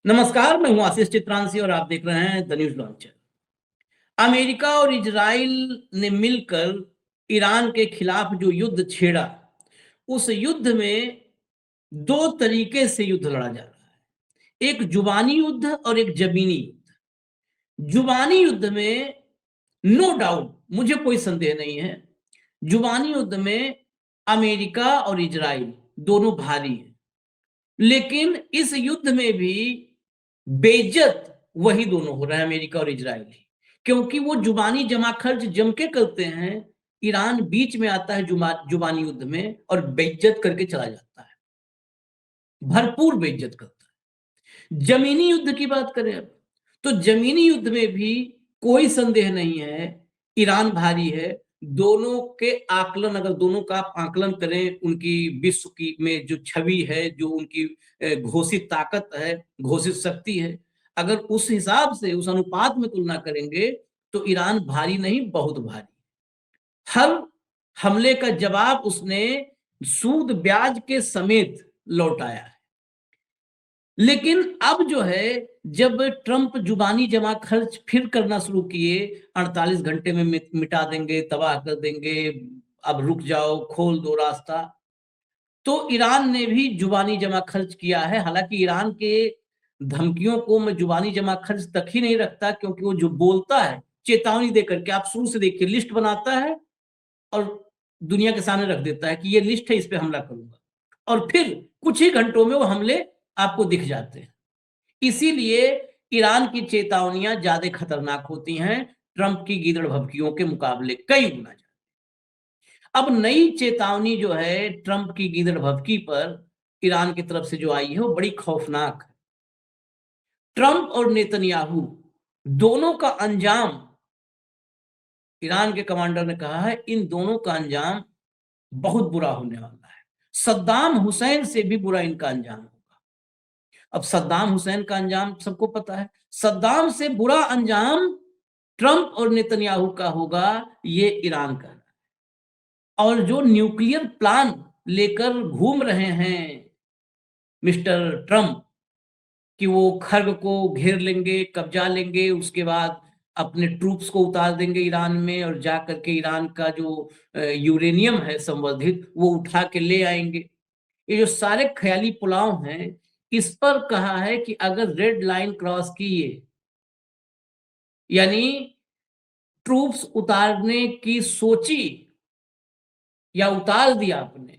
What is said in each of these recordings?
नमस्कार, मैं हूं आशीष चित्रांशी और आप देख रहे हैं द न्यूज लॉन्चर। अमेरिका और इजराइल ने मिलकर ईरान के खिलाफ जो युद्ध छेड़ा, उस युद्ध में दो तरीके से युद्ध लड़ा जा रहा है। एक जुबानी युद्ध और एक जमीनी युद्ध। जुबानी युद्ध में नो डाउट, मुझे कोई संदेह नहीं है, जुबानी युद्ध में अमेरिका और इजराइल दोनों भारी हैं। लेकिन इस युद्ध में भी बेइज्जत वही दोनों हो रहे हैं, अमेरिका और इजराइल ही। क्योंकि वो जुबानी जमा खर्च जम के करते हैं, ईरान बीच में आता है जुबानी युद्ध में और बेइज्जत करके चला जाता है, भरपूर बेइज्जत करता है। जमीनी युद्ध की बात करें अब, तो जमीनी युद्ध में भी कोई संदेह नहीं है, ईरान भारी है। दोनों के आकलन, अगर दोनों का आप आकलन करें, उनकी विश्व की में जो छवि है, जो उनकी घोषित ताकत है, घोषित शक्ति है, अगर उस हिसाब से, उस अनुपात में तुलना करेंगे, तो ईरान भारी नहीं, बहुत भारी। हर हमले का जवाब उसने सूद ब्याज के समेत लौटाया है। लेकिन अब जो है, जब ट्रंप जुबानी जमा खर्च फिर करना शुरू किए, 48 घंटे में मिटा देंगे, तबाह कर देंगे, अब रुक जाओ, खोल दो रास्ता, तो ईरान ने भी जुबानी जमा खर्च किया है। हालांकि ईरान के धमकियों को मैं जुबानी जमा खर्च तक ही नहीं रखता, क्योंकि वो जो बोलता है चेतावनी देकर के, आप शुरू से देखिए, लिस्ट बनाता है और दुनिया के सामने रख देता है कि ये लिस्ट है, इस पे हमला करूंगा, और फिर कुछ ही घंटों में वो हमले आपको दिख जाते हैं। इसीलिए ईरान की चेतावनियां ज्यादा खतरनाक होती हैं ट्रंप की गीदड़ भभकियों के मुकाबले, कई गुना ज्यादा। अब नई चेतावनी जो है ट्रंप की गीदड़ भभकी पर ईरान की तरफ से जो आई है, वो बड़ी खौफनाक है। ट्रंप और नेतन्याहू दोनों का अंजाम, ईरान के कमांडर ने कहा है, इन दोनों का अंजाम बहुत बुरा होने वाला है। सद्दाम हुसैन से भी बुरा इनका अंजाम होगा। अब सद्दाम हुसैन का अंजाम सबको पता है, सद्दाम से बुरा अंजाम ट्रंप और नेतन्याहू का होगा, ये ईरान का। और जो न्यूक्लियर प्लान लेकर घूम रहे हैं मिस्टर ट्रंप, कि वो खर्ग को घेर लेंगे, कब्जा लेंगे, उसके बाद अपने ट्रूप्स को उतार देंगे ईरान में, और जा करके ईरान का जो यूरेनियम है संवर्धित, वो उठा के ले आएंगे। ये जो सारे ख्याली पुलाव हैं, इस पर कहा है कि अगर रेड लाइन क्रॉस किए, यानी ट्रूप्स उतारने की सोची या उतार दिया आपने,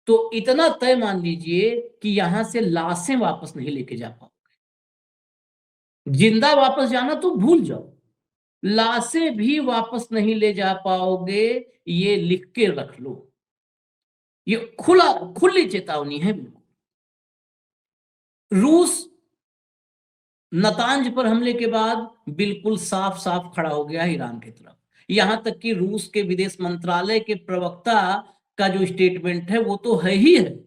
तो इतना तय मान लीजिए कि यहां से लाशें वापस नहीं लेके जा पाओगे। जिंदा वापस जाना तो भूल जाओ, लाशें भी वापस नहीं ले जा पाओगे, ये लिख के रख लो। ये खुली चेतावनी है। रूस नतांज पर हमले के बाद बिल्कुल साफ साफ खड़ा हो गया ईरान की तरफ। यहां तक कि रूस के विदेश मंत्रालय के प्रवक्ता का जो स्टेटमेंट है, वो तो है ही है,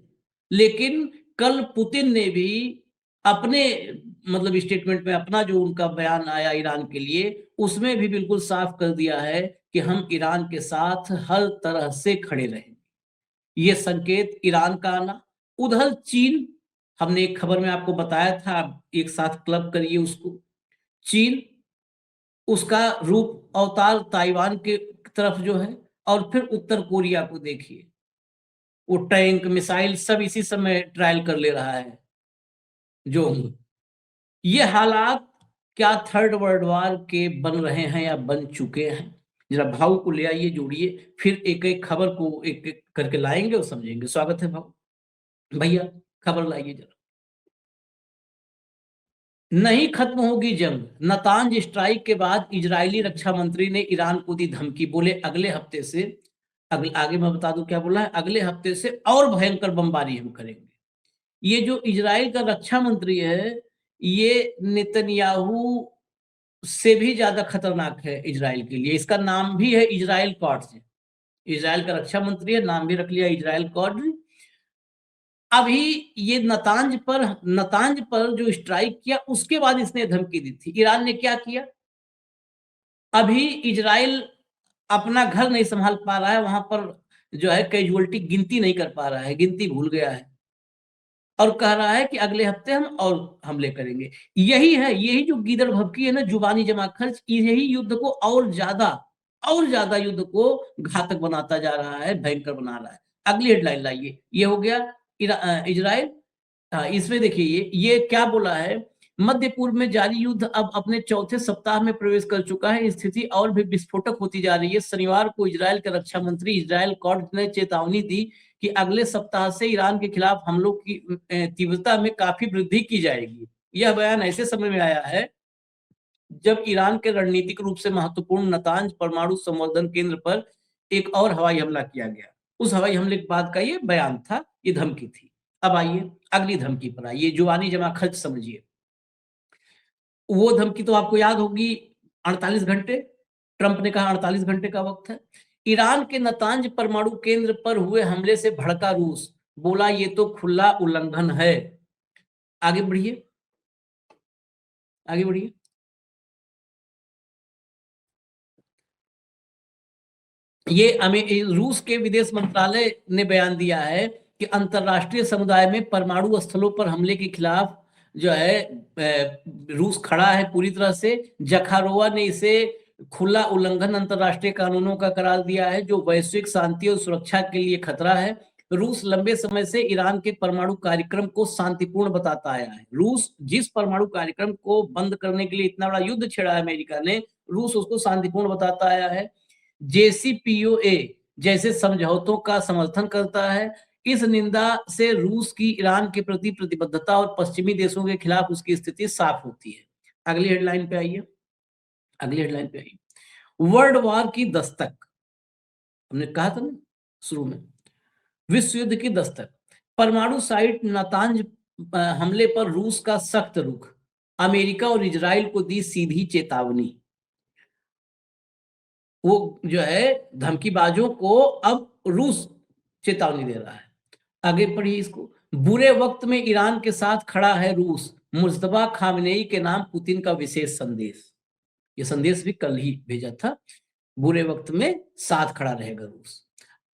लेकिन कल पुतिन ने भी अपने मतलब स्टेटमेंट में, अपना जो उनका बयान आया ईरान के लिए, उसमें भी बिल्कुल साफ कर दिया है कि हम ईरान के साथ हर तरह से खड़े रहेंगे। ये संकेत ईरान का आना। उधर चीन, हमने एक खबर में आपको बताया था, एक साथ क्लब करिए उसको। चीन, उसका रूप अवतार ताइवान के तरफ जो है, और फिर उत्तर कोरिया को देखिए, वो टैंक मिसाइल सब इसी समय ट्रायल कर ले रहा है। जो ये हालात क्या थर्ड वर्ल्ड वार के बन रहे हैं या बन चुके हैं? जरा भाव को ले आइए, जोड़िए, फिर एक एक खबर को एक एक करके लाएंगे और समझेंगे। स्वागत है भाव भैया, खबर लाइए जरा। नहीं खत्म होगी जंग, नतांज स्ट्राइक के बाद इजरायली रक्षा मंत्री ने ईरान को दी धमकी। बोले अगले हफ्ते से, आगे मैं बता दूं क्या बोला है, अगले हफ्ते से और भयंकर बमबारी हम करेंगे। ये जो इजराइल का रक्षा मंत्री है, ये नेतन्याहू से भी ज्यादा खतरनाक है इजराइल के लिए। इसका नाम भी है इजराइल कॉर्ड्स। इजराइल का रक्षा मंत्री है, नाम भी रख लिया इजराइल कॉर्ड। अभी ये नतांज पर जो स्ट्राइक किया, उसके बाद इसने धमकी दी थी। ईरान ने क्या किया? अभी इजराइल अपना घर नहीं संभाल पा रहा है, वहां पर जो है कैजुअलिटी गिनती नहीं कर पा रहा है, गिनती भूल गया है। और कह रहा है कि अगले हफ्ते हम और हमले करेंगे। यही है, यही जो गीदड़ भभकी है ना, जुबानी जमा खर्च, यही युद्ध को और ज्यादा युद्ध को घातक बनाता जा रहा है, भयंकर बना रहा है। अगली हेडलाइन लाइए, ये हो गया इजराइल। हाँ, इसमें देखिए ये क्या बोला है, मध्य पूर्व में जारी युद्ध अब अपने चौथे सप्ताह में प्रवेश कर चुका है, स्थिति और भी विस्फोटक होती जा रही है। शनिवार को इजराइल के रक्षा मंत्री इजराइल कॉट्ज ने चेतावनी दी कि अगले सप्ताह से ईरान के खिलाफ हमलों की तीव्रता में काफी वृद्धि की जाएगी। यह बयान ऐसे समय में आया है जब ईरान के रणनीतिक रूप से महत्वपूर्ण नातांज परमाणु संवर्धन केंद्र पर एक और हवाई हमला किया गया। उस हवाई हमले के बाद का ये बयान था, ये धमकी थी। अब आइए अगली धमकी पर आइए, जुबानी जमा खर्च समझिए। वो धमकी तो आपको याद होगी, 48 घंटे, ट्रंप ने कहा 48 घंटे का वक्त है। ईरान के नातांज परमाणु केंद्र पर हुए हमले से भड़का रूस, बोला ये तो खुला उल्लंघन है। आगे बढ़िए, आगे बढ़िए। ये रूस के विदेश मंत्रालय ने बयान दिया है कि अंतरराष्ट्रीय समुदाय में परमाणु स्थलों पर हमले के खिलाफ जो है रूस खड़ा है पूरी तरह से। जखारोवा ने इसे खुला उल्लंघन अंतरराष्ट्रीय कानूनों का करार दिया है, जो वैश्विक शांति और सुरक्षा के लिए खतरा है। रूस लंबे समय से ईरान के परमाणु कार्यक्रम को शांतिपूर्ण बताता आया है। रूस जिस परमाणु कार्यक्रम को बंद करने के लिए इतना बड़ा युद्ध छेड़ा है अमेरिका ने, रूस उसको शांतिपूर्ण बताता आया है। जेसीपीओए जैसे समझौतों का समर्थन करता है। इस निंदा से रूस की ईरान के प्रति प्रतिबद्धता और पश्चिमी देशों के खिलाफ उसकी स्थिति साफ होती है। अगली हेडलाइन पे आइए, अगली हेडलाइन पे आइए। वर्ल्ड वॉर की दस्तक, हमने कहा था ना शुरू में, विश्व युद्ध की दस्तक। परमाणु साइट नातांज हमले पर रूस का सख्त रुख, अमेरिका और इजराइल को दी सीधी चेतावनी। वो जो है धमकीबाजों को अब रूस चेतावनी दे रहा है। आगे पढ़िए इसको, बुरे वक्त में ईरान के साथ खड़ा है रूस, मुस्तफा खामनेई के नाम पुतिन का विशेष संदेश। ये संदेश भी कल ही भेजा था, बुरे वक्त में साथ खड़ा रहेगा रूस।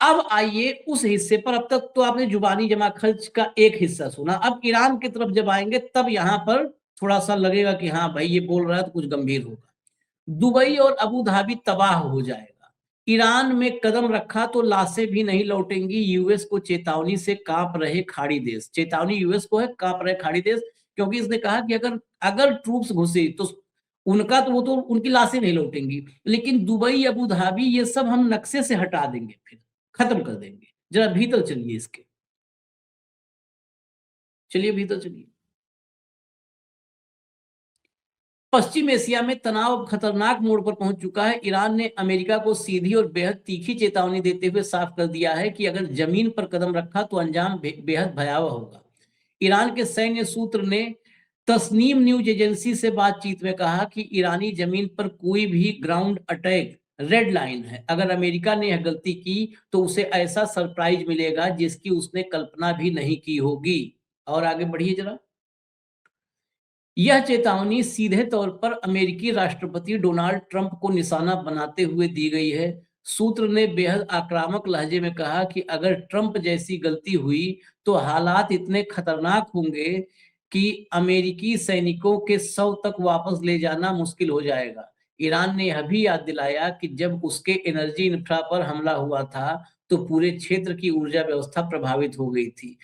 अब आइए उस हिस्से पर, अब तक तो आपने जुबानी जमा खर्च का एक हिस्सा सुना, अब ईरान की तरफ जब आएंगे तब यहां पर थोड़ा सा लगेगा कि हाँ भाई ये बोल रहा है तो कुछ गंभीर होगा। दुबई और अबू धाबी तबाह हो जाएगा, ईरान में कदम रखा तो लाशें भी नहीं लौटेंगी, यूएस को चेतावनी से कांप रहे खाड़ी देश। चेतावनी यूएस को है, कांप रहे खाड़ी देश, क्योंकि इसने कहा कि अगर अगर ट्रूप्स घुसे तो उनका तो वो तो उनकी लाशें नहीं लौटेंगी, लेकिन दुबई अबू धाबी ये सब हम नक्शे से हटा देंगे, फिर खत्म कर देंगे। जरा भीतर चलिए इसके, चलिए भीतर चलिए। पश्चिम एशिया में तनाव खतरनाक मोड़ पर पहुंच चुका है। ईरान ने अमेरिका को सीधी और बेहद तीखी चेतावनी देते हुए साफ कर दिया है कि अगर जमीन पर कदम रखा तो अंजाम बेहद भयावह होगा। ईरान के सैन्य सूत्र ने तस्नीम न्यूज एजेंसी से बातचीत में कहा कि ईरानी जमीन पर कोई भी ग्राउंड अटैक रेड लाइन है। अगर अमेरिका ने यह गलती की तो उसे ऐसा सरप्राइज मिलेगा जिसकी उसने कल्पना भी नहीं की होगी। और आगे बढ़िए जरा। यह चेतावनी सीधे तौर पर अमेरिकी राष्ट्रपति डोनाल्ड ट्रंप को निशाना बनाते हुए दी गई है। सूत्र ने बेहद आक्रामक लहजे में कहा कि अगर ट्रंप जैसी गलती हुई तो हालात इतने खतरनाक होंगे कि अमेरिकी सैनिकों के 100 तक वापस ले जाना मुश्किल हो जाएगा। ईरान ने यह भी याद दिलाया कि जब उसके एनर्जी इंफ्रा पर हमला हुआ था तो पूरे क्षेत्र की ऊर्जा व्यवस्था प्रभावित हो गई थी।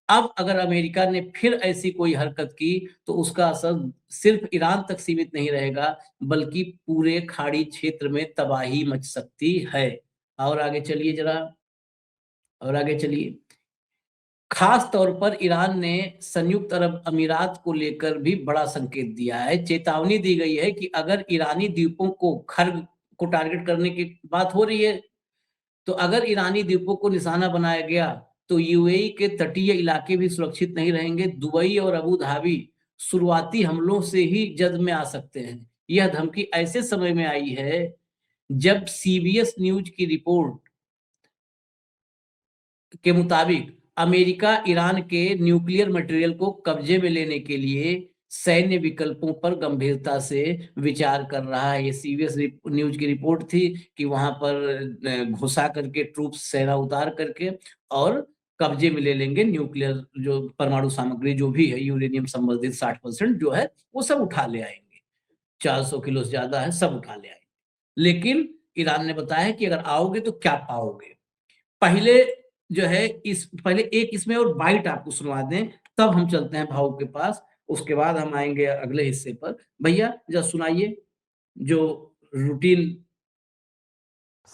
अब अगर अमेरिका ने फिर ऐसी कोई हरकत की तो उसका असर सिर्फ ईरान तक सीमित नहीं रहेगा, बल्कि पूरे खाड़ी क्षेत्र में तबाही मच सकती है। और आगे चलिए जरा, और आगे चलिए। खास तौर पर ईरान ने संयुक्त अरब अमीरात को लेकर भी बड़ा संकेत दिया है। चेतावनी दी गई है कि अगर ईरानी द्वीपों को खर्ग को टारगेट करने की बात हो रही है, तो अगर ईरानी द्वीपों को निशाना बनाया गया तो यूएई के तटीय इलाके भी सुरक्षित नहीं रहेंगे। दुबई और अबू धाबी शुरुआती हमलों से ही जद में आ सकते हैं। यह धमकी ऐसे समय में आई है जब सीबीएस न्यूज की रिपोर्ट के मुताबिक अमेरिका ईरान के न्यूक्लियर मटेरियल को कब्जे में लेने के लिए सैन्य विकल्पों पर गंभीरता से विचार कर रहा है। ये सीबीएस न्यूज की रिपोर्ट थी कि वहां पर घुसा करके ट्रूप्स सेना उतार करके और कब्जे में ले लेंगे, न्यूक्लियर जो परमाणु सामग्री जो भी है, यूरेनियम संबंधित 60% जो है वो सब उठा ले आएंगे। 400 किलो से ज्यादा है, सब उठा ले आएंगे। लेकिन ईरान ने बताया कि अगर आओगे तो क्या पाओगे। पहले जो है पहले एक इसमें और बाइट आपको सुनवा दें, तब हम चलते हैं भाऊ के पास, उसके बाद हम आएंगे अगले हिस्से पर। भैया जरा सुनाइए जो रूटीन की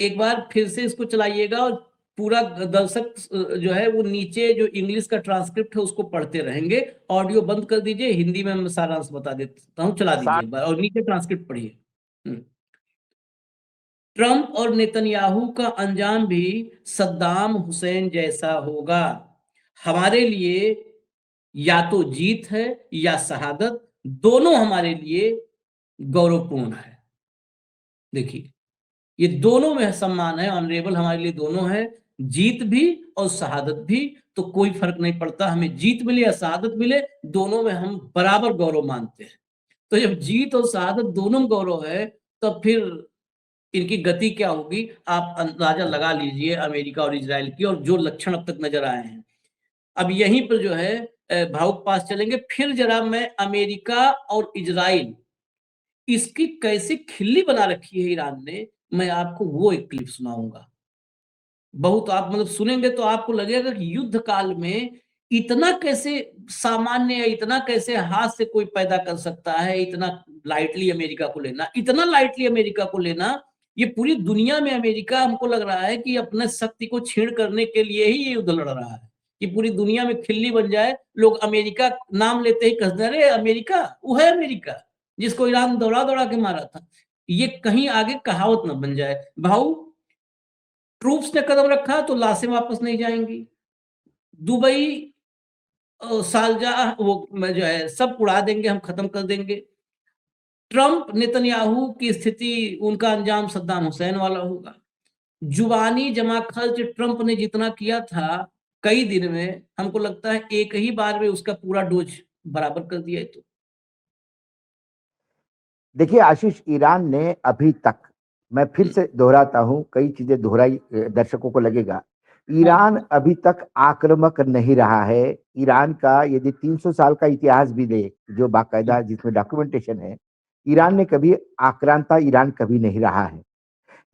एक बार फिर से इसको चलाइएगा और पूरा दर्शक जो है वो नीचे जो इंग्लिश का ट्रांसक्रिप्ट है उसको पढ़ते रहेंगे। ऑडियो बंद कर दीजिए, हिंदी में मैं सारांश बता देता हूँ, चला दीजिए एक बार और नीचे ट्रांसक्रिप्ट पढ़िए। ट्रंप और नेतन्याहू का अंजाम भी सद्दाम हुसैन जैसा होगा। हमारे लिए या तो जीत है या शहादत, दोनों हमारे लिए गौरवपूर्ण है। देखिए ये दोनों में सम्मान है, ऑनरेबल हमारे लिए दोनों है, जीत भी और शहादत भी। तो कोई फर्क नहीं पड़ता, हमें जीत मिले या शहादत मिले, दोनों में हम बराबर गौरव मानते हैं। तो जब जीत और शहादत दोनों में गौरव है, तो फिर इनकी गति क्या होगी आप अंदाजा लगा लीजिए, अमेरिका और इजराइल की, और जो लक्षण अब तक नजर आए हैं। अब यहीं पर जो है भावुक पास चलेंगे। फिर जरा मैं अमेरिका और इजराइल इसकी कैसी खिल्ली बना रखी है ईरान ने, मैं आपको वो एक क्लिप सुनाऊंगा। बहुत आप मतलब सुनेंगे तो आपको लगेगा कि युद्ध काल में इतना कैसे सामान्य या इतना कैसे हाथ से कोई पैदा कर सकता है, इतना लाइटली अमेरिका को लेना, इतना लाइटली अमेरिका को लेना। ये पूरी दुनिया में अमेरिका हमको लग रहा है कि अपने शक्ति को छीण करने के लिए ही ये युद्ध लड़ रहा है, कि पूरी दुनिया में खिल्ली बन जाए। लोग अमेरिका नाम लेते ही कहते हैं अरे अमेरिका, वो है अमेरिका जिसको ईरान दौड़ा दौड़ा के मारा था। ये कहीं आगे कहावत न बन जाए। भाऊ ट्रूप्स ने कदम रखा तो लाशें वापस नहीं जाएंगी। दुबई शारजाह वो जो है सब उड़ा देंगे, हम खत्म कर देंगे। ट्रंप नेतन्याहू की स्थिति, उनका अंजाम सद्दाम हुसैन वाला होगा। जुबानी जमा खर्च ट्रंप ने जितना किया था कई दिन में, हमको लगता है एक ही बार में उसका पूरा डोज बराबर कर दिया है। तो देखिए आशीष, ईरान ने अभी तक, मैं फिर से दोहराता हूं, कई चीजें दोहराई दर्शकों को लगेगा, ईरान अभी तक आक्रामक नहीं रहा है। ईरान का यदि 300 साल का इतिहास भी दे, जो बाकायदा जिसमें डॉक्यूमेंटेशन है, ईरान ने कभी आक्रांता ईरान कभी नहीं रहा है।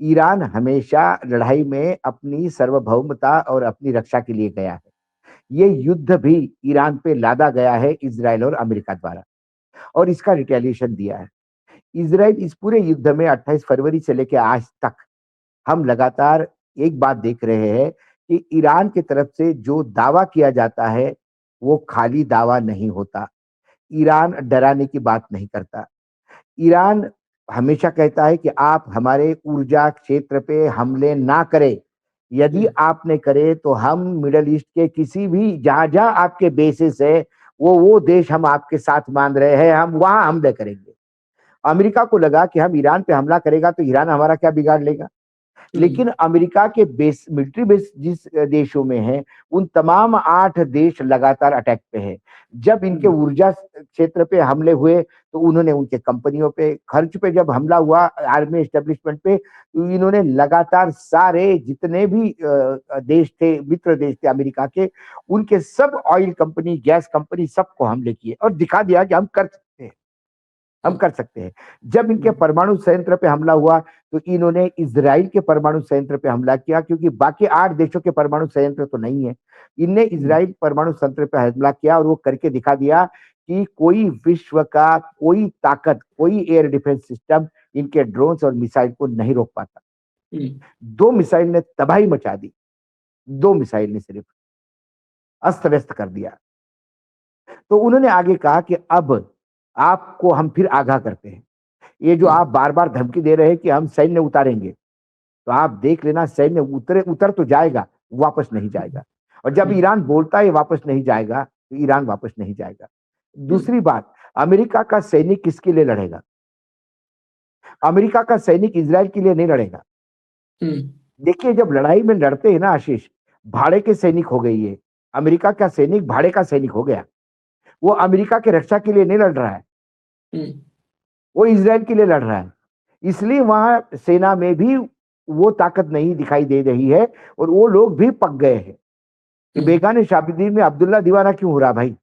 ईरान हमेशा लड़ाई में अपनी सार्वभौमता और अपनी रक्षा के लिए गया है। ये युद्ध भी ईरान पे लादा गया है इजराइल और अमेरिका द्वारा, और इसका रिटेलिएशन दिया है। इजराइल इस पूरे युद्ध में 28 फरवरी से लेकर आज तक हम लगातार एक बात देख रहे हैं कि ईरान की तरफ से जो दावा किया जाता है वो खाली दावा नहीं होता। ईरान डराने की बात नहीं करता। ईरान हमेशा कहता है कि आप हमारे ऊर्जा क्षेत्र पे हमले ना करें। यदि आपने करे तो हम मिडल ईस्ट के किसी भी जहां जहां आपके बेसिस है वो देश हम आपके साथ मान रहे हैं, हम वहां हमले करेंगे। अमेरिका को लगा कि हम ईरान पे हमला करेगा तो ईरान हमारा क्या बिगाड़ लेगा, लेकिन अमेरिका के बेस, मिलिट्री बेस जिस देशों में है, उन तमाम 8 देश लगातार अटैक पे है। जब इनके ऊर्जा क्षेत्र पे हमले हुए तो उन्होंने उनके कंपनियों पे, खर्च पे जब हमला हुआ, आर्मी एस्टेब्लिशमेंट पे, तो इन्होंने लगातार सारे जितने भी देश थे, मित्र देश थे अमेरिका के, उनके सब ऑयल कंपनी, गैस कंपनी, सबको हमले किए और दिखा दिया कि हम कर सकते हैं, हम कर सकते हैं। जब इनके परमाणु संयंत्र पे हमला हुआ तो इन्होंने इजराइल के परमाणु संयंत्र पे हमला किया, क्योंकि बाकी 8 देशों के परमाणु संयंत्र तो नहीं है। इनने इजराइल परमाणु संयंत्र पे हमला किया और वो करके दिखा दिया कि कोई विश्व का कोई ताकत, कोई एयर डिफेंस सिस्टम इनके ड्रोन्स और मिसाइल को नहीं रोक पाता। 2 मिसाइल ने तबाही मचा दी, 2 मिसाइल ने सिर्फ अस्त व्यस्त कर दिया। तो उन्होंने आगे कहा कि अब आपको हम फिर आगाह करते हैं, ये जो आप बार बार धमकी दे रहे हैं कि हम सैन्य उतारेंगे, तो आप देख लेना सैन्य उतर तो जाएगा, वापस नहीं जाएगा। और जब ईरान बोलता है वापस नहीं जाएगा, तो ईरान वापस नहीं जाएगा। दूसरी बात, अमेरिका का सैनिक किसके लिए लड़ेगा? अमेरिका का सैनिक इजराइल के लिए नहीं लड़ेगा। देखिए, जब लड़ाई में लड़ते हैं ना आशीष, भाड़े के सैनिक हो गई है। अमेरिका का सैनिक भाड़े का सैनिक हो गया। वो अमेरिका की रक्षा के लिए नहीं लड़ रहा है, वो इजराइल के लिए लड़ रहा है। इसलिए वहां सेना में भी वो ताकत नहीं दिखाई दे रही है, और वो लोग भी पक गए हैं कि बेगाने शादी में अब्दुल्ला दीवाना क्यों हो रहा भाई।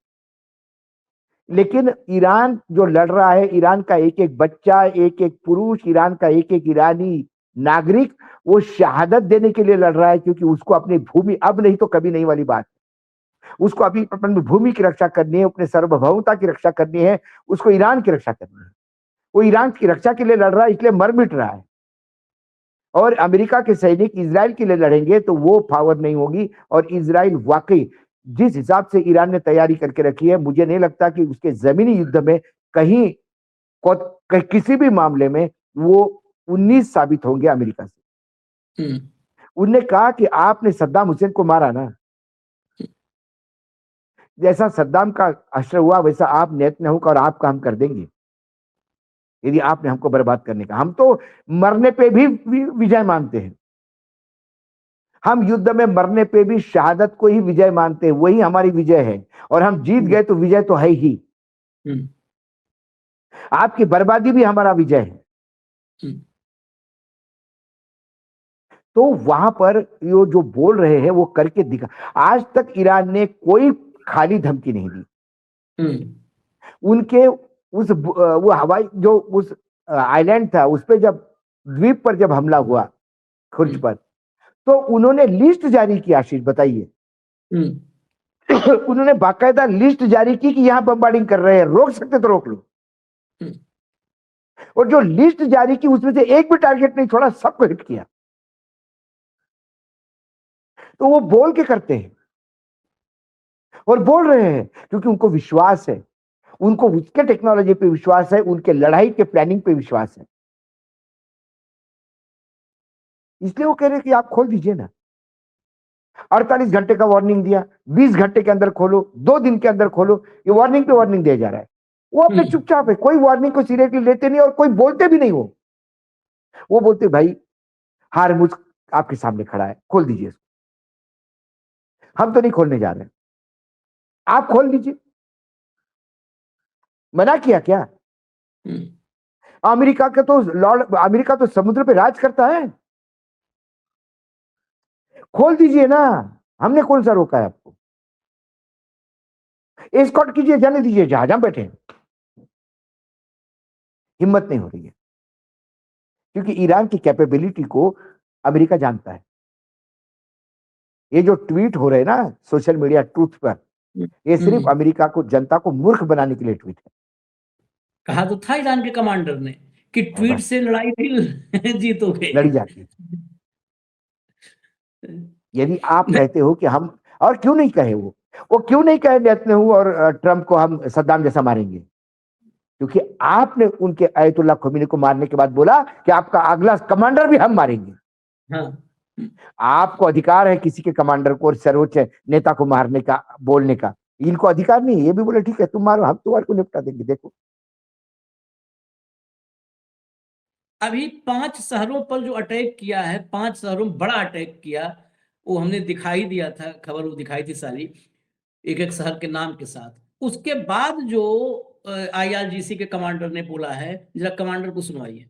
लेकिन ईरान जो लड़ रहा है, ईरान का एक एक बच्चा, एक एक पुरुष, ईरान का एक एक ईरानी नागरिक, वो शहादत देने के लिए लड़ रहा है, क्योंकि उसको अपनी भूमि, अब नहीं तो कभी नहीं वाली बात, उसको अभी अपनी भूमि की रक्षा करनी है, अपने सार्वभौमता की रक्षा करनी है, उसको ईरान की रक्षा करनी है। वो ईरान की रक्षा के लिए लड़ रहा है, इसलिए मर मिट रहा है। और अमेरिका के सैनिक इजराइल के लिए लड़ेंगे तो वो पावर नहीं होगी। और इजराइल वाकई जिस हिसाब से ईरान ने तैयारी करके रखी है, मुझे नहीं लगता कि उसके जमीनी युद्ध में कहीं किसी भी मामले में वो 19 साबित होंगे अमेरिका से। उनने कहा कि आपने सद्दाम हुसैन को मारा ना, जैसा सद्दाम का असर हुआ वैसा आप नेतन्याहू का और आपका हम कर देंगे, यदि आपने हमको बर्बाद करने का। हम तो मरने पे भी विजय मानते हैं, हम युद्ध में मरने पे भी शहादत को ही विजय मानते हैं, वही हमारी विजय है। और हम जीत गए तो विजय तो है ही, आपकी बर्बादी भी हमारा विजय है। तो वहां पर ये जो बोल रहे हैं वो करके दिखा। आज तक ईरान ने कोई खाली धमकी नहीं दी। उनके उस वो हवाई जो उस आइलैंड था, उस पे जब द्वीप पर जब हमला हुआ खुर्ज पर, तो उन्होंने लिस्ट जारी की। आशीष बताइए, उन्होंने बाकायदा लिस्ट जारी की कि यहां बम्बार्डिंग कर रहे हैं, रोक सकते तो रोक लो। और जो लिस्ट जारी की उसमें से एक भी टारगेट नहीं छोड़ा, सबको हिट किया। तो वो बोल के करते हैं और बोल रहे हैं क्योंकि उनको विश्वास है, उनको उसके टेक्नोलॉजी पे विश्वास है, उनके लड़ाई के प्लानिंग पे विश्वास है। इसलिए वो कह रहे हैं कि आप खोल दीजिए ना। 48 घंटे का वार्निंग दिया, 20 घंटे के अंदर खोलो, 2 दिन के अंदर खोलो, ये वार्निंग पे वार्निंग दिया जा रहा है। वो अपने चुपचाप है, कोई वार्निंग को सीरियसली लेते नहीं और कोई बोलते भी नहीं। वो बोलते भाई हारमुज आपके सामने खड़ा है, खोल दीजिए इसको। हम तो नहीं खोलने जा रहे हैं, आप खोल दीजिए। मना किया क्या? अमेरिका तो समुद्र पे राज करता है, खोल दीजिए ना, हमने कौन सा रोका है आपको? एस्कॉर्ट कीजिए, जाने दीजिए जहां जहां बैठे। हिम्मत नहीं हो रही है, क्योंकि ईरान की कैपेबिलिटी को अमेरिका जानता है। ये जो ट्वीट हो रहे हैं ना सोशल मीडिया ट्रूथ पर, ये सिर्फ अमेरिका को, जनता को मूर्ख बनाने के लिए ट्वीट है। कहा तो था ईरान के कमांडर ने कि ट्वीट से लड़ाई नहीं जीतोगे, लड़ी जाती है। यदि आप कहते हो कि हम, और क्यों नहीं कहे वो क्यों नहीं कहे नेतन्याहू और ट्रंप को हम सद्दाम जैसा मारेंगे? क्योंकि आपने उनके आयतुल्लाह खोमेनी को मारने के बाद बोला कि आपका अगला कमांडर भी हम मारेंगे। हाँ। आपको अधिकार है किसी के कमांडर को और सर्वोच्च नेता को मारने का, बोलने का। इनको अधिकार नहीं है। ये भी बोले ठीक है तुम मारो, हम तुम्हारे को निपटा देंगे। देखो अभी 5 शहरों पर जो अटैक किया है, 5 शहरों में बड़ा अटैक किया, वो हमने दिखाई दिया था, खबर वो दिखाई थी सारी, एक एक शहर के नाम के साथ। उसके बाद जो IRGC के कमांडर ने बोला है, जरा कमांडर को सुनवाइए।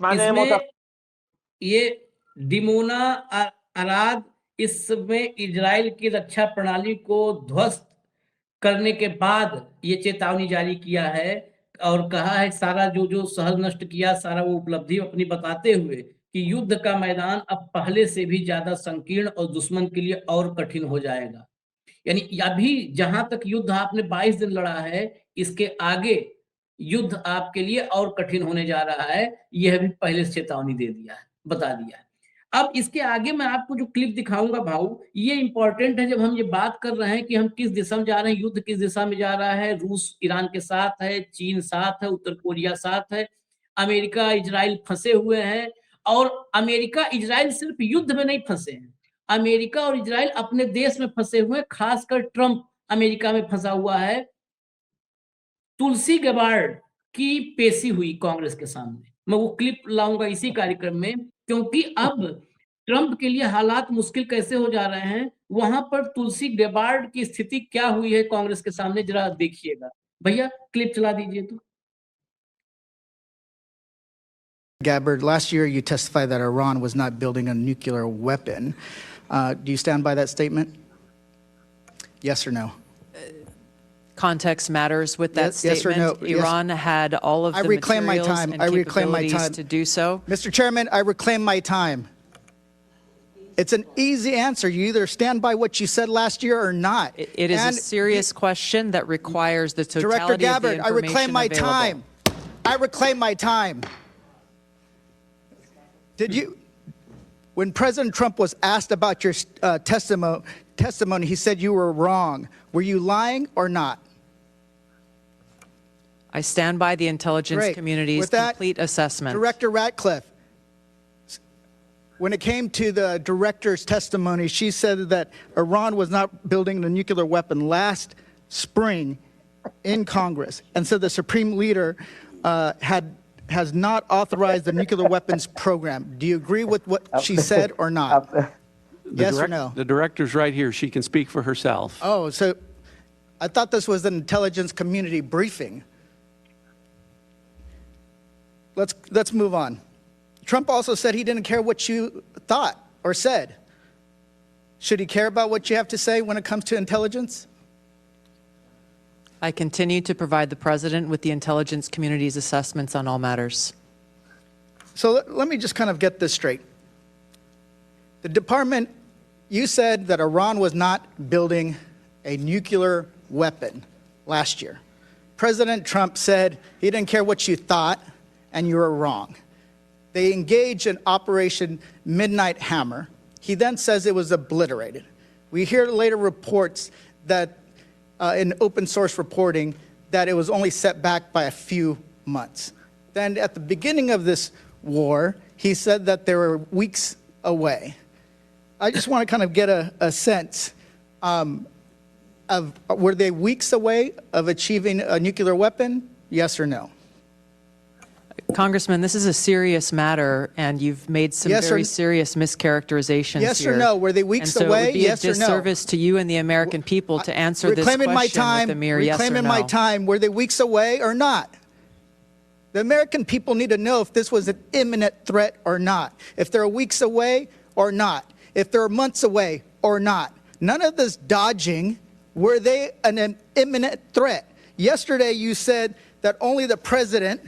इसमें ये डिमोना अराद इसमें इजराइल की रक्षा प्रणाली को ध्वस्त करने के बाद ये चेतावनी जारी किया है और कहा है सारा जो शहर नष्ट किया, सारा वो उपलब्धि अपनी बताते हुए कि युद्ध का मैदान अब पहले से भी ज्यादा संकीर्ण और दुश्मन के लिए और कठिन हो जाएगा। यानी अभी जहां तक युद्ध आपने 22 दिन लड़ा है, इसके आगे युद्ध आपके लिए और कठिन होने जा रहा है, यह भी पहले से चेतावनी दे दिया है, बता दिया है। अब इसके आगे मैं आपको जो क्लिप दिखाऊंगा भाऊ, ये इंपॉर्टेंट है। जब हम ये बात कर रहे हैं कि हम किस दिशा में जा रहे हैं, युद्ध किस दिशा में जा रहा है, रूस ईरान के साथ है, चीन साथ है, उत्तर कोरिया साथ है, अमेरिका इजराइल फंसे हुए हैं। और अमेरिका इजराइल सिर्फ युद्ध में नहीं फंसे हैं, अमेरिका और इजराइल अपने देश में फंसे हुए हैं। खासकर ट्रंप अमेरिका में फंसा हुआ है। तुलसी गबार्ड की पेशी हुई कांग्रेस के सामने, मैं वो क्लिप लाऊंगा इसी कार्यक्रम में, क्योंकि अब ट्रंप के लिए हालात मुश्किल कैसे हो जा रहे हैं। वहां पर तुलसी गबार्ड की स्थिति क्या हुई है कांग्रेस के सामने, जरा देखिएगा। भैया क्लिप चला दीजिए तो। Gabbard, last year you testified that Iran was not building a nuclear weapon. Do you stand by that statement? Yes or no? Context matters with that Yes or statement. no? Yes. Iran had all of I the reclaim my materials time. and I reclaim my capabilities time. to do so. Mr. Chairman, I reclaim my time. It's an easy answer. You either stand by what you said last year or not. It is And a serious question that requires the Director totality of the Gabbard, I information reclaim my available. time. I reclaim my time. Did you, when President Trump was asked about your testimony, he said you were wrong. Were you lying or not? I stand by the intelligence Great. community's With that, complete assessment. Director Ratcliffe, when it came to the director's testimony, she said that Iran was not building a nuclear weapon last spring in Congress, and so the Supreme Leader has not authorized the nuclear weapons program. Do you agree with what she said or not? Yes or no? The director's right here. She can speak for herself. Oh, so I thought this was an intelligence community briefing. Let's move on. Trump also said he didn't care what you thought or said. Should he care about what you have to say when it comes to intelligence? I continue to provide the president with the intelligence community's assessments on all matters. So let me just kind of get this straight. The department, you said that Iran was not building a nuclear weapon last year. President Trump said he didn't care what you thought, and you were wrong. They engaged in Operation Midnight Hammer. He then says it was obliterated. We hear later reports that in open source reporting that it was only set back by a few months. Then at the beginning of this war, he said that they were weeks away. I just want to kind of get a sense of, were they weeks away of achieving a nuclear weapon? Yes or no? Congressman, this is a serious matter, and you've made some Yes or very n- serious mischaracterizations Yes or here. no? Were they And weeks so it away? would be Yes a or no? disservice to you and the American people to answer this Reclaiming my question time. with a mere yes or Reclaiming no. my time. Were they weeks away or not? The American people need to know if this was an imminent threat or not. If they're weeks away or not. If they're months away or not. None of this dodging. Were they an imminent threat? Yesterday you said that only the president,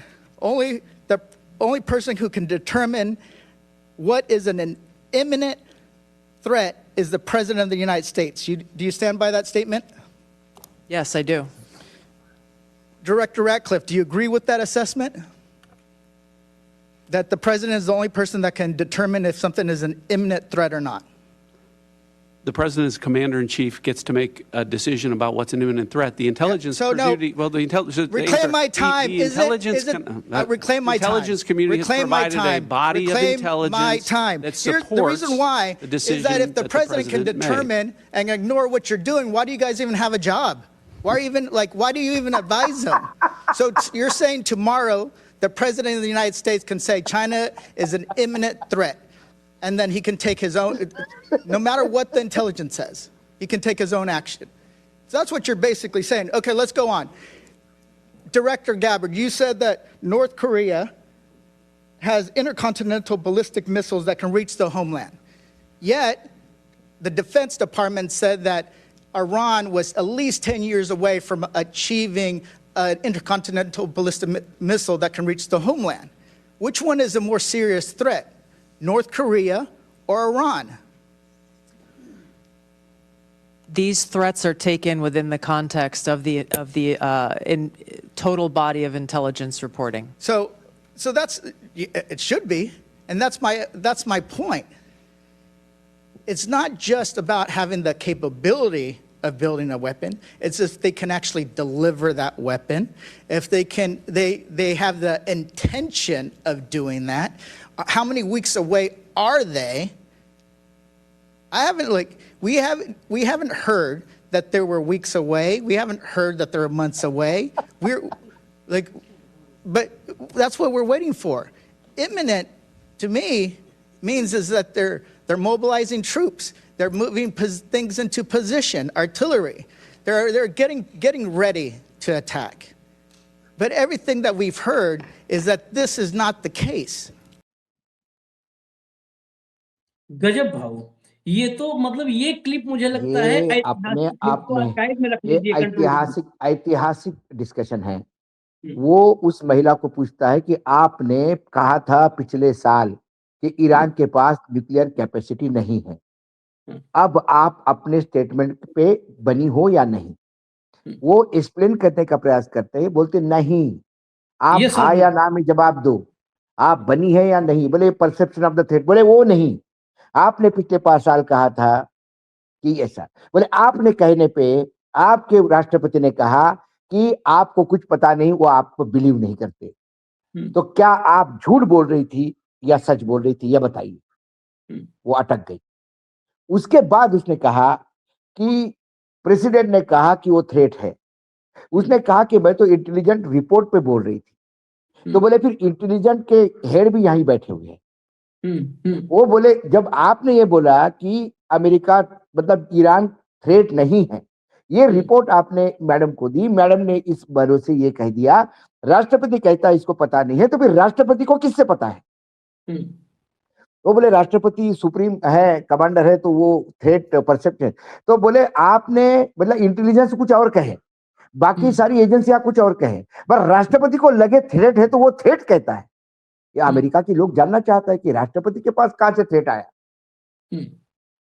only the only person who can determine what is an imminent threat is the President of the United States. Do you stand by that statement? Yes, I do. Director Ratcliffe, do you agree with that assessment? That the President is the only person that can determine if something is an imminent threat or not? The president, as commander-in-chief, gets to make a decision about what's an imminent threat. The intelligence so no. community, well, the intelligence. Reclaim my time. The intelligence. Reclaim my time. Intelligence community has Reclaim my provided a time. body Reclaim of intelligence my time. that Here's supports the reason why the decision is that if the president can made. determine and ignore what you're doing, why do you guys even have a job? Why do you even advise them? So you're saying tomorrow the president of the United States can say China is an imminent threat, and then he can take his own, no matter what the intelligence says, he can take his own action. So that's what you're basically saying. Okay, let's go on. Director Gabbard, you said that North Korea has intercontinental ballistic missiles that can reach the homeland. Yet, the Defense Department said that Iran was at least 10 years away from achieving an intercontinental ballistic missile that can reach the homeland. Which one is a more serious threat, North Korea or Iran? These threats are taken within the context of the in total body of intelligence reporting. So that's, it should be, and that's my point. it's not just about having the capability of building a weapon. It's if they can actually deliver that weapon, if they can, they have the intention of doing that. How many weeks away are they? We haven't heard that there were weeks away. We haven't heard that there were months away. But that's what we're waiting for. Imminent, to me, means is that they're mobilizing troops. They're moving things into position, artillery. They're getting ready to attack. But everything that we've heard is that this is not the case. गजब भाऊ, ये तो मतलब ये clip मुझे लगता है ये अपने आप में ये ऐतिहासिक डिस्कशन है। वो उस महिला को पूछता है कि आपने कहा था पिछले साल कि ईरान के पास न्यूक्लियर कैपेसिटी नहीं है, अब आप अपने स्टेटमेंट पे बनी हो या नहीं? वो एक्सप्लेन करने का प्रयास करते हैं, बोलते नहीं, आप हाँ या ना में जवाब दो, आप बनी है या नहीं? बोले परसेप्शन ऑफ द थ्रेट, बोले वो नहीं, आपने पिछले 5 साल कहा था कि ऐसा। बोले आपने कहने पे आपके राष्ट्रपति ने कहा कि आपको कुछ पता नहीं, वो आपको बिलीव नहीं करते, तो क्या आप झूठ बोल रही थी या सच बोल रही थी, यह बताइए। वो अटक गई। उसके बाद उसने कहा कि प्रेसिडेंट ने कहा कि वो थ्रेट है। उसने कहा कि मैं तो इंटेलिजेंट रिपोर्ट पे बोल रही थी। तो बोले फिर इंटेलिजेंट के हेड भी यहीं बैठे हुए हैं। वो बोले जब आपने ये बोला कि अमेरिका मतलब ईरान थ्रेट नहीं है, ये रिपोर्ट आपने मैडम को दी, मैडम ने इस भरोसे ये कह दिया, राष्ट्रपति कहता है इसको पता नहीं है, तो फिर राष्ट्रपति को किससे पता है? वो बोले राष्ट्रपति सुप्रीम है, कमांडर है, तो वो थ्रेट परसेप्ट है। तो बोले आपने मतलब इंटेलिजेंस कुछ और कहे, बाकी सारी एजेंसियां कुछ और कहे, पर राष्ट्रपति को लगे थ्रेट है तो वो थ्रेट कहता है। ये अमेरिका के लोग जानना चाहता है कि राष्ट्रपति के पास कहां से थ्रेट आया।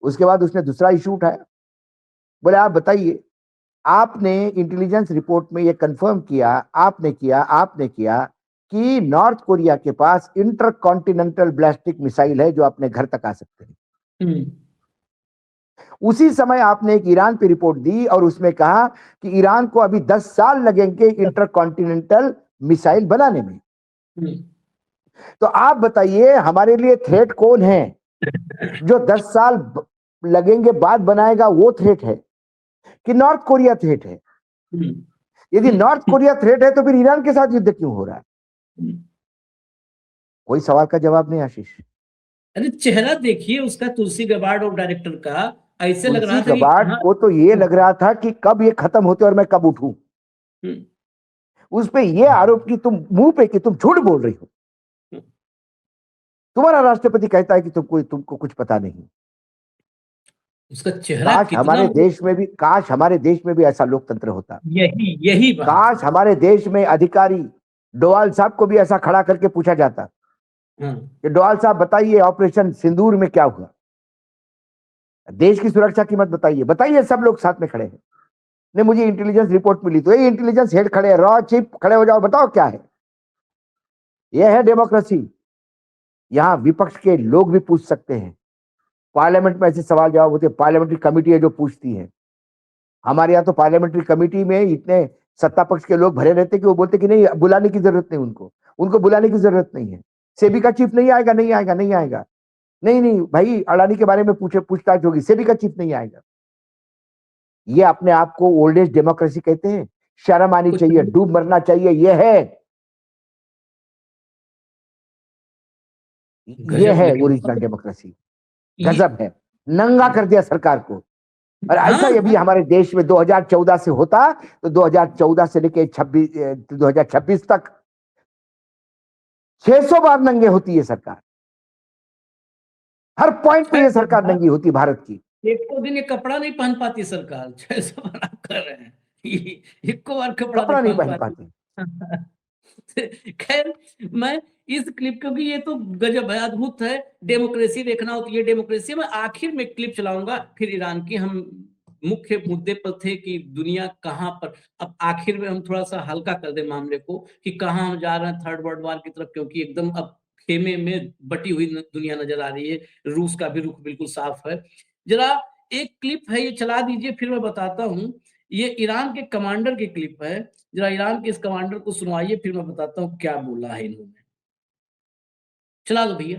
उसके बाद उसने दूसरा इशू उठाया, बोले आप बताइए, आपने इंटेलिजेंस रिपोर्ट में ये कंफर्म किया, आपने किया कि नॉर्थ कोरिया के पास इंटरकॉन्टिनेंटल बैलिस्टिक मिसाइल है जो अपने घर तक आ सकते हैं। उसी समय आपने एक ईरान पे रिपोर्ट दी और उसमें कहा कि ईरान को अभी 10 साल लगेंगे इंटरकॉन्टिनेंटल मिसाइल बनाने में। तो आप बताइए हमारे लिए थ्रेट कौन है? जो 10 साल लगेंगे बाद बनाएगा वो थ्रेट है कि नॉर्थ कोरिया थ्रेट है? यदि नॉर्थ कोरिया थ्रेट है तो फिर ईरान के साथ युद्ध क्यों हो रहा है? कोई सवाल का जवाब नहीं आशीष। अरे चेहरा देखिए उसका, तुलसी गबार्ड और डायरेक्टर का, ऐसे लग रहा था तुलसी गबार्ड को तो ये लग रहा था कि कब ये खत्म होते और मैं कब उठूं। उस पे ये आरोप कि तुम मुंह पे कि तुम झूठ बोल रही हो। तुम्हारा राष्ट्रपति कहता है कि तुमको कुछ पता नहीं। उसका चेहरा काश हमारे देश में भी ऐसा लोकतंत्र होता। यही बात। काश हमारे देश में अधिकारी डोवाल साहब को भी ऐसा खड़ा करके पूछा जाता कि डोवाल साहब बताइए ऑपरेशन सिंदूर में क्या हुआ, देश की सुरक्षा की मत बताइए। सब लोग साथ में खड़े हैं। ने मुझे इंटेलिजेंस रिपोर्ट मिली, तो ये इंटेलिजेंस हेड खड़े हैं, रॉ चीफ खड़े हो जाओ, बताओ क्या है। यह है डेमोक्रेसी। यहाँ विपक्ष के लोग भी पूछ सकते हैं। पार्लियामेंट में ऐसे सवाल जवाब होते हैं, पार्लियामेंट्री कमेटी है जो पूछती है। हमारे यहाँ तो पार्लियामेंट्री कमेटी में इतने सत्ता पक्ष के लोग भरे रहते कि वो बोलते कि नहीं, बुलाने की जरूरत नहीं, उनको बुलाने की जरूरत नहीं है। सेबी का चीफ नहीं आएगा। नहीं भाई, अडानी के बारे में पूछताछ होगी, सेबी का चीफ नहीं आएगा। ये अपने आप को ओल्ड एज डेमोक्रेसी कहते हैं। शर्म आनी चाहिए, डूब मरना चाहिए। ये है ओरिजिनल डेमोक्रेसी। गजब है, नंगा कर दिया सरकार को। और ऐसा यदि हमारे देश में 2014 से होता तो 2014 से लेके 2026 तक 600 बार नंगे होती है सरकार। हर पॉइंट पे ये सरकार नंगी होती भारत की। एक तो दिन ये कपड़ा नहीं पहन पाती सरकार। 600 बार आप कर रहे हैं, एक बार कपड़ा नहीं पहन पाती। खैर, मैं इस क्लिप, क्योंकि ये तो गजब है, अद्भुत है। डेमोक्रेसी देखना हो तो ये डेमोक्रेसी। मैं आखिर में क्लिप चलाऊंगा फिर ईरान की। हम मुख्य मुद्दे पर थे कि दुनिया कहां पर, अब आखिर में हम थोड़ा सा हल्का कर दे मामले को कि कहां हम जा रहे हैं थर्ड वर्ल्ड वॉर की तरफ, क्योंकि एकदम अब खेमे में बटी हुई दुनिया नजर आ रही है। रूस का भी रुख बिल्कुल साफ है। जरा एक क्लिप है, ये चला दीजिए, फिर मैं बताता हूँ। ये ईरान के कमांडर की क्लिप है। जरा ईरान के इस कमांडर को सुनवाइए, फिर मैं बताता हूँ क्या बोला है इन्होंने। चला दो भैया।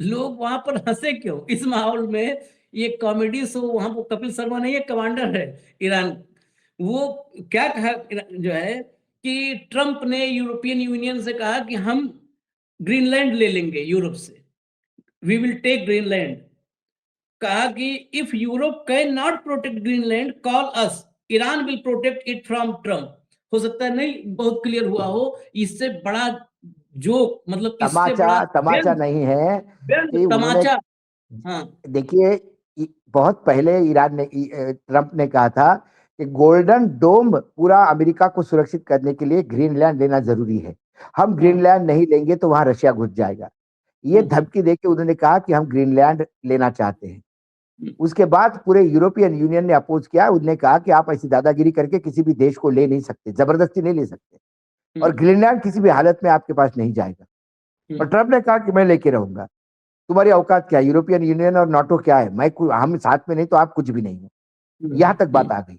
लोग वहां पर हंसे क्यों इस माहौल में? ये कॉमेडी शो, वहां पर कपिल शर्मा नहीं है, कमांडर है ईरान। वो क्या कहा जो है कि ट्रंप ने यूरोपियन यूनियन से कहा कि हम ग्रीनलैंड ले लेंगे यूरोप से, वी विल टेक ग्रीनलैंड। कहा कि if Europe can not protect Greenland, call us, Iran will protect it from Trump. हो सकता है नहीं बहुत क्लियर हुआ हो। इससे बड़ा जोक, मतलब इससे तमाचा बड़ा तमाचा नहीं है कि उन्होंने, तमाचा। हाँ, देखिए बहुत पहले ईरान ने ट्रंप ने कहा था कि गोल्डन डोम पूरा अमेरिका को सुरक्षित करने के लिए ग्रीनलैंड लेना जरूरी है, हम ग्रीनलैंड नहीं लेंगे तो वहां रशिया घुस जाएगा। ये धमकी देके उन्होंने कहा कि हम ग्रीनलैंड लेना चाहते हैं। उसके बाद पूरे यूरोपियन यूनियन ने अपोज किया। उन्होंने कहा कि आप ऐसी दादागिरी करके किसी भी देश को ले नहीं सकते, जबरदस्ती नहीं ले सकते, और ग्रीनलैंड किसी भी हालत में आपके पास नहीं जाएगा। और ट्रंप ने कहा कि मैं लेके रहूंगा। तुम्हारी औकात क्या है? यूरोपियन यूनियन और नाटो क्या है? हम साथ में नहीं तो आप कुछ भी नहीं हो। यहां तक बात आ गई।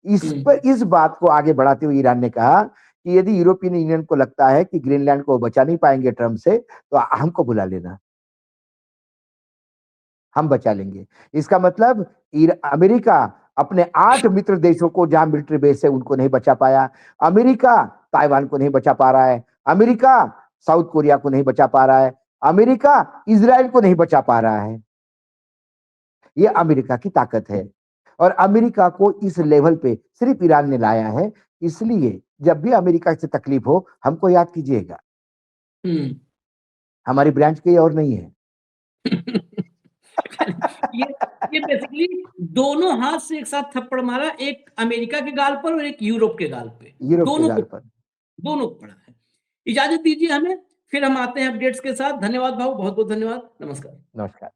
इस बात को आगे बढ़ाते हुए ईरान ने कहा कि यदि यूरोपियन यूनियन को लगता है कि ग्रीनलैंड को बचा नहीं पाएंगे ट्रंप से, तो हमको बुला लेना, हम बचा लेंगे। इसका मतलब अमेरिका अपने 8 मित्र देशों को जहां मिलिट्री बेस है उनको नहीं बचा पाया। अमेरिका ताइवान को नहीं बचा पा रहा है। अमेरिका साउथ कोरिया को नहीं बचा पा रहा है। अमेरिका इजराइल को नहीं बचा पा रहा है। ये अमेरिका की ताकत है, और अमेरिका को इस लेवल पे सिर्फ ईरान ने लाया है। इसलिए जब भी अमेरिका से तकलीफ हो, हमको याद कीजिएगा। हमारी ब्रांच कहीं और नहीं है। ये बेसिकली दोनों हाथ से एक साथ थप्पड़ मारा, एक अमेरिका के गाल पर और एक यूरोप के गाल पे। दोनों को पड़ा है। इजाजत दीजिए हमें, फिर हम आते हैं अपडेट्स के साथ। धन्यवाद भाऊ, बहुत बहुत धन्यवाद। नमस्कार। नमस्कार।